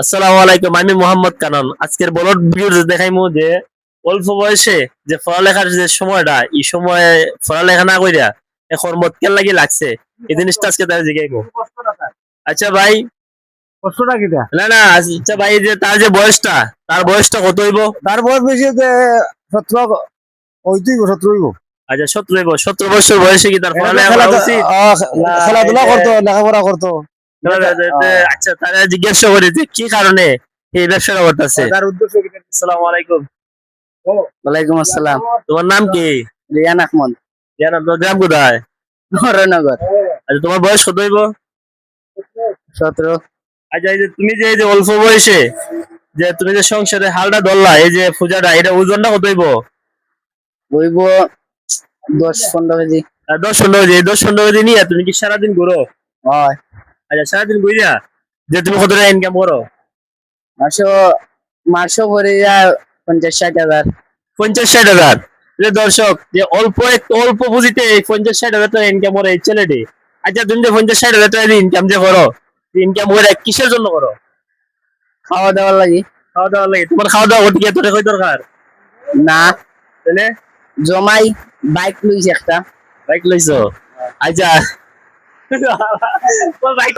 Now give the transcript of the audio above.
আসসালামু আলাইকুম, আমি মোহাম্মদ কানান। আজকের ব্লগ ভিডিও দেখাইমু যে অল্প বয়সে যে পড়ালেখার যে সময়টা, এই সময়ে পড়ালেখা না কইরা এখন মত কেন লাগি লাগছে, এই জিনিসটা আজকে তার জিগাইবো। আচ্ছা ভাই, কষ্টটা কিটা না না, আচ্ছা ভাই, যে তার যে বয়সটা, তার বয়সটা কত হইব? তার বয়স বেশি যে 17 ওইতুই 17 হইব। আচ্ছা 17 হইব। 17 বছর বয়সে কি তার পড়ালেখা করা উচিত? না, খেলাধুলা এই যে- করতো, লেখাপড়া করতো। আচ্ছা, তারা জিজ্ঞাসা করি যে কি কারণে এই ব্যবসাটা করতেছে। তার উদ্দেশ্য কিটা? আসসালামু আলাইকুম, ওয়ালাইকুম আসসালাম। তোমার নাম কি? রিয়ান আহমদ, জান, আপনার গ্রাম কোথায়? নগর। আচ্ছা, তোমার বয়স কত হইব? 17। আচ্ছা, এই যে তুমি যে এই যে অল্প বয়সে যে তুমি যে সংসারে হালটা ধরলা, এই যে পূজাটা, এটা ওজনটা কত হইব? বইব 10-15 কেজি। 10-15 কেজি। এই 10-15 কেজি নিয়ে তুমি কি সারাদিন ঘুরো? হয়। আচ্ছা, সারাদিন ঘুরিয়া যে তুমি কত টাকা ইনকাম করো? মাসও মাসও পড়ে যায় 50-60 হাজার। 50-60 হাজার। যে দর্শক, যে অল্প পুঁজিতে এই 50-60 হাজার টাকা ইনকাম করে এই ছেলেটি। আচ্ছা, তুমি যে 50-60 হাজার টাকা ইনকাম যে করো, ইনকাম করে কিসের জন্য করো? খাওয়া দাওয়ার লাগি। খাওয়া দাওয়া লাগে। তোমার খাওয়া দাওয়া করতে কি এত টাকা দরকার? না, তাহলে জমাই বাইক লইছি একটা। বাইক লইছো? আচ্ছা বাইক